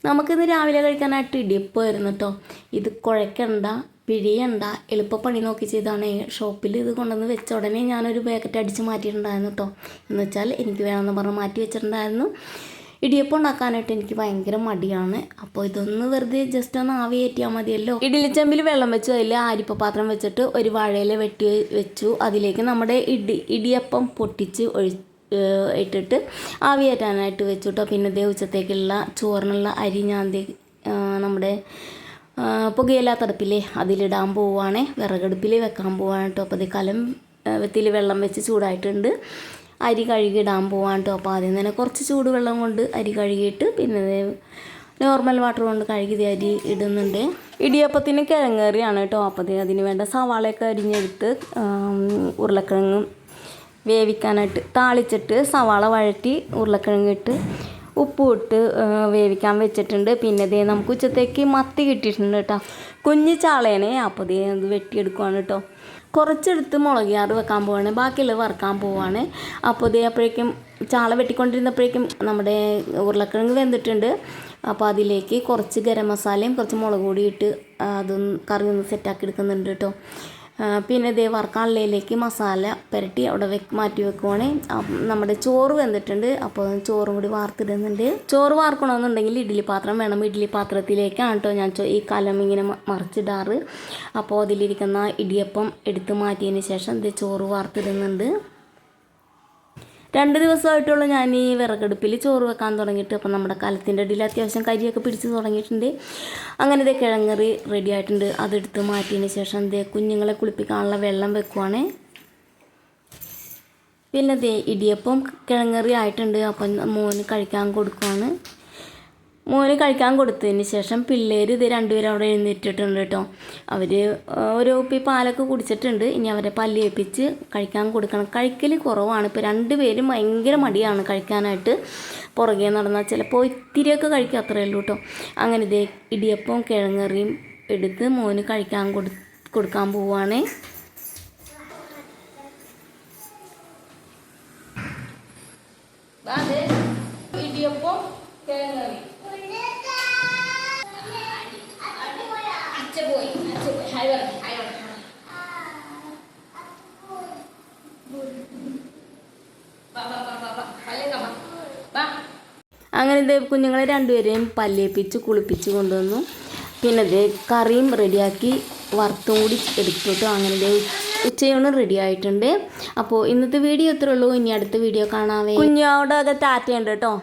നമുക്കിന്ന് രാവിലെ കഴിക്കാനായിട്ട് ഇടിയപ്പമായിരുന്നു കേട്ടോ. ഇത് കുഴക്കണ്ട, പിഴിയണ്ട, എളുപ്പപ്പണി നോക്കി ചെയ്താണ്. ഷോപ്പിൽ ഇത് കൊണ്ടുവന്ന് വെച്ച ഉടനെ ഞാനൊരു പാക്കറ്റ് അടിച്ച് മാറ്റിയിട്ടുണ്ടായിരുന്നു കേട്ടോ. എന്ന് വെച്ചാൽ എനിക്ക് വേണമെന്ന് പറഞ്ഞ് മാറ്റി വെച്ചിട്ടുണ്ടായിരുന്നു. ഇടിയപ്പം ഉണ്ടാക്കാനായിട്ട് എനിക്ക് ഭയങ്കര മടിയാണ്. അപ്പോൾ ഇതൊന്ന് വെറുതെ ജസ്റ്റ് ഒന്ന് ആവി കയറ്റിയാൽ മതിയല്ലോ. ഇഡ്ഡലിച്ചെമ്പിൽ വെള്ളം വെച്ചു, അതിൽ ആരിപ്പ പാത്രം വെച്ചിട്ട് ഒരു വാഴയില വെട്ടി വെച്ചു. അതിലേക്ക് നമ്മുടെ ഇടിയപ്പം പൊട്ടിച്ച് ഇട്ടിട്ട് ആവി കയറ്റാനായിട്ട് വെച്ചു കേട്ടോ. പിന്നെ ദേ ഉച്ചത്തേക്കുള്ള ചോറിനുള്ള അരി ഞാൻ നമ്മുടെ പുകയില്ലാത്തടുപ്പില്ലേ അതിലിടാൻ പോവുകയാണേ, വിറകടുപ്പിൽ വെക്കാൻ പോവാണ് കേട്ടോ. അപ്പോൾ അത് കലത്തിൽ വെള്ളം വെച്ച് ചൂടായിട്ടുണ്ട്. അരി കഴുകിയിടാൻ പോവാണ് കേട്ടോ. അപ്പോൾ ആദ്യം തന്നെ കുറച്ച് ചൂടുവെള്ളം കൊണ്ട് അരി കഴുകിയിട്ട് പിന്നെ നോർമൽ വാട്ടർ കൊണ്ട് കഴുകി അരി ഇടുന്നുണ്ട്. ഇടിയപ്പത്തിന് കിഴങ്ങേറിയാണ് കേട്ടോ. അപ്പോൾ അതിന് വേണ്ട സവാളയൊക്കെ അരിഞ്ഞെടുത്ത് ഉരുളക്കിഴങ്ങും വേവിക്കാനായിട്ട് താളിച്ചിട്ട് സവാള വഴറ്റി ഉരുളക്കിഴങ്ങിട്ട് ഉപ്പും ഇട്ട് വേവിക്കാൻ വെച്ചിട്ടുണ്ട്. പിന്നെ ദേ നമുക്ക് ഉച്ചത്തേക്ക് മത്തി കിട്ടിയിട്ടുണ്ട് കേട്ടോ. കുഞ്ഞു ചാളേനെ. അപ്പോൾ ദേ അത് വെട്ടിയെടുക്കുവാണ് കേട്ടോ. കുറച്ചെടുത്ത് മുളകിയാറ് വെക്കാൻ പോവാണ്, ബാക്കിയുള്ളത് വറുക്കാൻ പോവാണ്. അപ്പോൾ ദേ അപ്പോഴേക്കും ചാള വെട്ടിക്കൊണ്ടിരുന്നപ്പോഴേക്കും നമ്മുടെ ഉരുളക്കിഴങ്ങ് വെന്തിട്ടുണ്ട്. അപ്പോൾ അതിലേക്ക് കുറച്ച് ഗരം മസാലയും കുറച്ച് മുളക് പൊടി ഇട്ട് അതൊന്ന് കറി ഒന്ന് സെറ്റാക്കി എടുക്കുന്നുണ്ട് കേട്ടോ. പിന്നെ ദേ വറുക്കാനുള്ളതിലേക്ക് മസാല പുരട്ടി അവിടെ മാറ്റി വെക്കുവാണ്. നമ്മുടെ ചോറ് വെന്തിട്ടുണ്ട്. അപ്പോൾ ചോറും കൂടി വാർത്തിടുന്നുണ്ട്. ചോറ് വാർക്കണമെന്നുണ്ടെങ്കിൽ ഇഡ്ഡലി പാത്രം വേണം. ഇഡ്ഡലി പാത്രത്തിലേക്കാണ് കേട്ടോ ഞാൻ ഈ കലം ഇങ്ങനെ മറിച്ചിടാറ്. അപ്പോൾ അതിലിരിക്കുന്ന ഇടിയപ്പം എടുത്ത് മാറ്റിയതിന് ശേഷം ഇത് ചോറ് വാർത്തിടുന്നുണ്ട്. 2 ദിവസമായിട്ടുള്ള ഞാൻ ഈ വിറകടുപ്പിൽ ചോറ് വെക്കാൻ തുടങ്ങിയിട്ട്. അപ്പോൾ നമ്മുടെ കലത്തിൻ്റെ അടിയിൽ അത്യാവശ്യം കരിയൊക്കെ പിടിച്ച് തുടങ്ങിയിട്ടുണ്ട്. അങ്ങനെ ഇതേ കിഴങ്ങറി റെഡി ആയിട്ടുണ്ട്. അതെടുത്ത് മാറ്റിയതിന് ശേഷം ഇതേ കുഞ്ഞുങ്ങളെ കുളിപ്പിക്കാനുള്ള വെള്ളം വെക്കുവാണ്. പിന്നെ ഇതേ ഇടിയപ്പം കിഴങ്ങറി ആയിട്ടുണ്ട്. അപ്പം മോന് കഴിക്കാൻ കൊടുക്കുവാണ്. മോന് കഴിക്കാൻ കൊടുത്തതിന് ശേഷം പിള്ളേർ ഇത് 2 പേരും അവിടെ എഴുന്നേറ്റിട്ടുണ്ട് കേട്ടോ. അവർ ഓരോ കുപ്പി പാലൊക്കെ കുടിച്ചിട്ടുണ്ട്. ഇനി അവരെ പല്ല് ഏൽപ്പിച്ച് കഴിക്കാൻ കൊടുക്കണം. കഴിക്കൽ കുറവാണ്. ഇപ്പോൾ 2 പേരും ഭയങ്കര മടിയാണ് കഴിക്കാനായിട്ട്. പുറകെ നടന്നാൽ ചിലപ്പോൾ ഇത്തിരിയൊക്കെ കഴിക്കുക, അത്രയേ ഉള്ളൂ കേട്ടോ. അങ്ങനെ ഇതേ ഇടിയപ്പവും കിഴങ്ങറിയും എടുത്ത് മോന് കഴിക്കാൻ കൊടുക്കാൻ പോവുകയാണേ. ഇടിയപ്പം കിഴങ്ങറി അങ്ങനെ ഇത് കുഞ്ഞുങ്ങളെ 2 പേരെയും പല്ലേപ്പിച്ച് കുളിപ്പിച്ച് കൊണ്ടുവന്നു. പിന്നെ ഇത് കറിയും റെഡിയാക്കി വറുത്തും കൂടി എടുത്തിട്ടു. അങ്ങനെ ഇത് ഉച്ചയൂണ് റെഡി ആയിട്ടുണ്ട്. അപ്പോൾ ഇന്നത്തെ വീഡിയോ ഇത്രേ ഉള്ളൂ. ഇനി അടുത്ത വീഡിയോ കാണാവേ. കുഞ്ഞോടൊക്കെ ടാറ്റയുണ്ട് കേട്ടോ.